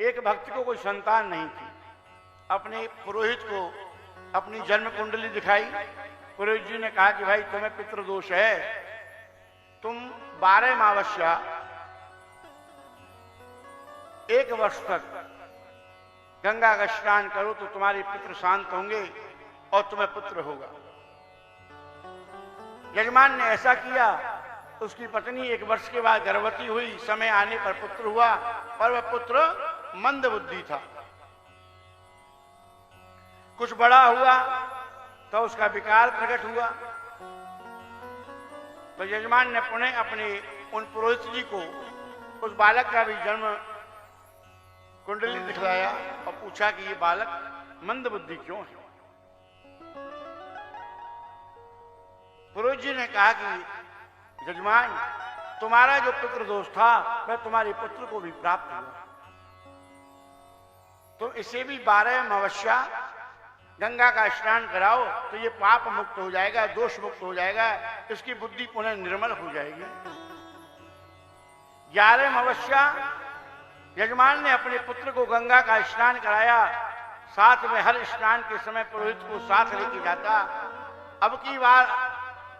एक भक्त को कोई संतान नहीं थी। अपने पुरोहित को अपनी जन्म कुंडली दिखाई। पुरोहित जी ने कहा कि भाई तुम्हें पितृदोष है, तुम 12 अमावस्या 1 वर्ष तक गंगा का स्नान करो तो तुम्हारे पितृ शांत होंगे और तुम्हें पुत्र होगा। यजमान ने ऐसा किया। उसकी पत्नी 1 वर्ष के बाद गर्भवती हुई। समय आने पर पुत्र हुआ, पर वह पुत्र मंद बुद्धि था। कुछ बड़ा हुआ तो उसका विकार प्रकट हुआ। तो यजमान ने पुनः अपने उन पुरोहित जी को उस बालक का भी जन्म कुंडली दिखलाया और पूछा कि ये बालक मंद बुद्धि क्यों है। पुरोहित जी ने कहा कि यजमान, तुम्हारा जो पितृ दोष था वह तुम्हारे पुत्र को भी प्राप्त हुआ। तुम इसे भी 12 अमावस्या गंगा का स्नान कराओ तो ये पाप मुक्त हो जाएगा, दोष मुक्त हो जाएगा, इसकी बुद्धि पुनः निर्मल हो जाएगी। 11 अमावस्या यजमान ने अपने पुत्र को गंगा का स्नान कराया। साथ में हर स्नान के समय पुरोहित को साथ लेके जाता। अब की बार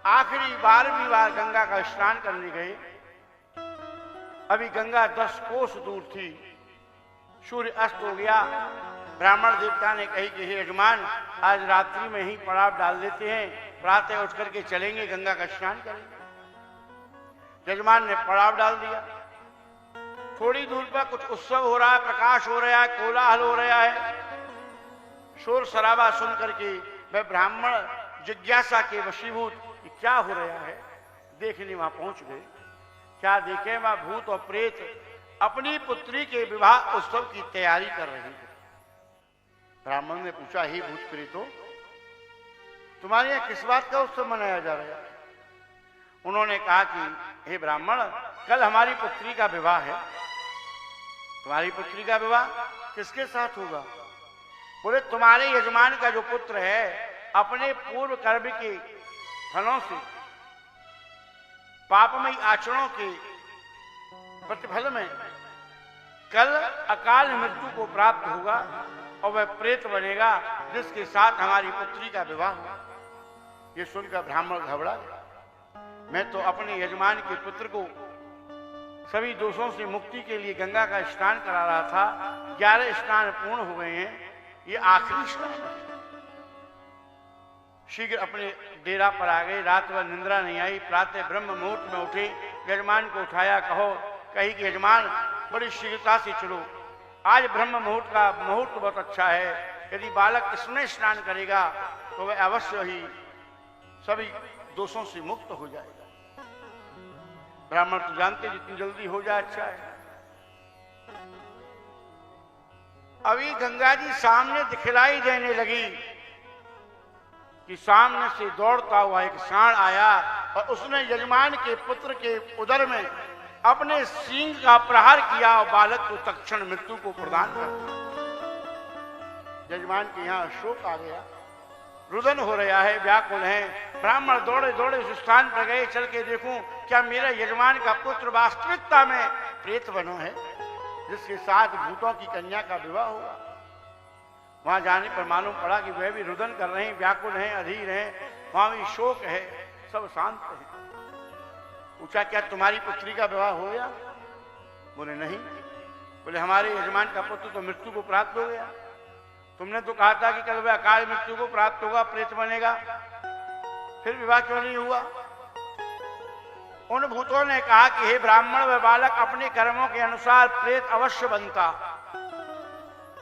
आखिरी 12वीं बार गंगा का स्नान करने गए। अभी गंगा 10 कोस दूर थी। सूर्य अस्त हो गया। ब्राह्मण देवता ने कही कि हे यजमान, आज रात्रि में ही पड़ाव डाल देते हैं, प्रातः उठ करके चलेंगे, गंगा का स्नान करेंगे। यजमान ने पड़ाव डाल दिया। थोड़ी दूर पर कुछ उत्सव हो रहा है, प्रकाश हो रहा है, कोलाहल हो रहा है। शोर शराबा सुन करके वह ब्राह्मण जिज्ञासा के वशीभूत कि क्या हो रहा है देखने वहां पहुंच गए। क्या देखे, वह भूत और प्रेत अपनी पुत्री के विवाह उत्सव की तैयारी कर रहे हैं। ब्राह्मण ने पूछा, ही भूत प्रेतो, तुम्हारे यहाँ किस बात का उत्सव मनाया जा रहा है? उन्होंने कहा कि हे ब्राह्मण, कल हमारी पुत्री का विवाह है। तुम्हारी पुत्री का विवाह किसके साथ होगा? बोले, तुम्हारे यजमान का जो पुत्र है अपने पूर्व कर्म के फलों से, पापमयी आचरणों के प्रतिफल में कल अकाल मृत्यु को प्राप्त होगा और वह प्रेत बनेगा जिसके साथ हमारी पुत्री का विवाह होगा। ये सुनकर ब्राह्मण घबरा गया। मैं तो अपने यजमान के पुत्र को सभी दोषों से मुक्ति के लिए गंगा का स्नान करा रहा था। 11 स्नान पूर्ण हो गए हैं, ये आखिरी स्नान है। शीघ्र अपने डेरा पर आ गए। रात भर निंद्रा नहीं आई। प्रातः ब्रह्म मुहूर्त में उठे, यजमान को उठाया। कही कि यजमान, बड़ी शीघ्रता से चलो, आज ब्रह्म मुहूर्त का मुहूर्त बहुत अच्छा है। यदि बालक इसमें स्नान करेगा तो वह अवश्य ही सभी दोषों से मुक्त हो जाएगा। ब्राह्मण तो जानते जितनी जल्दी हो जाए अच्छा है। अभी गंगा जी सामने दिखलाई देने लगी कि सामने से दौड़ता हुआ एक सांड आया और उसने यजमान के पुत्र के उदर में अपने सींग का प्रहार किया और बालक को तत्क्षण मृत्यु को प्रदान कर दिया। यजमान के यहाँ शोक आ गया, रुदन हो रहा है, व्याकुल है। ब्राह्मण दौड़े दौड़े उस स्थान पर गए। चल के देखूं क्या मेरा यजमान का पुत्र वास्तविकता में प्रेत बनो है जिसके साथ भूतों की कन्या का विवाह होगा। वहां जाने पर मालूम पड़ा कि वह भी रुदन कर रहे हैं, व्याकुल हैं, अधीर हैं, वहां भी शोक है, सब शांत है। पूछा, क्या तुम्हारी पुत्री का विवाह हो गया? बोले नहीं। बोले, हमारे यजमान का पुत्र तो मृत्यु को प्राप्त हो गया। तुमने तो कहा था कि कल वह अकाल मृत्यु को प्राप्त होगा, प्रेत बनेगा, फिर विवाह क्यों नहीं हुआ? उन भूतों ने कहा कि हे ब्राह्मण, वह बालक अपने कर्मों के अनुसार प्रेत अवश्य बनता,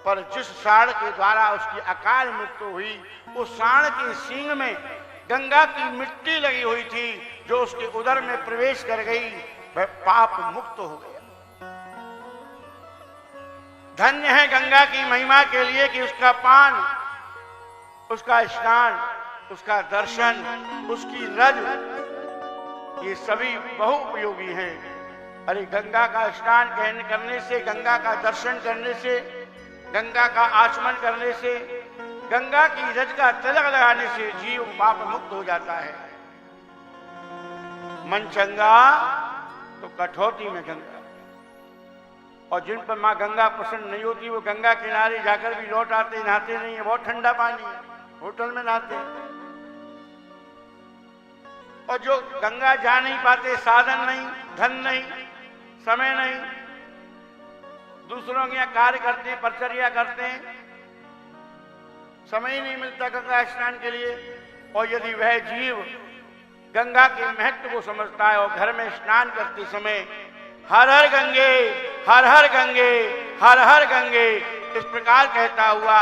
पर जिस साण के द्वारा उसकी अकाल मृत्यु हुई उस साण के सींग में गंगा की मिट्टी लगी हुई थी जो उसके उदर में प्रवेश कर गई, वह पाप मुक्त हो गया। धन्य है गंगा की महिमा के लिए कि उसका पान, उसका स्नान, उसका दर्शन, उसकी रज, ये सभी बहुपयोगी हैं। अरे गंगा का स्नान करने से, गंगा का दर्शन करने से, गंगा का आचमन करने से, गंगा की रज का तिलक लगाने से जीव पाप मुक्त हो जाता है। मन चंगा तो कठौती में गंगा। और जिन पर माँ गंगा प्रसन्न नहीं होती वो गंगा किनारे जाकर भी लौट आते, नहाते नहीं है, बहुत ठंडा पानी है, होटल में नहाते हैं। और जो गंगा जा नहीं पाते, साधन नहीं, धन नहीं, समय नहीं, दूसरों के यहाँ कार्य करते हैं, परिचर्या करते हैं, समय ही नहीं मिलता गंगा स्नान के लिए। और यदि वह जीव गंगा के महत्व को समझता है और घर में स्नान करते समय हर हर गंगे, हर हर गंगे, हर हर गंगे इस प्रकार कहता हुआ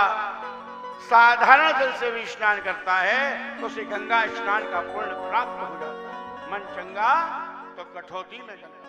साधारण जल से भी स्नान करता है तो उसे गंगा स्नान का पूर्ण प्राप्त हो जाता है। मन चंगा तो कठौती में गंगा।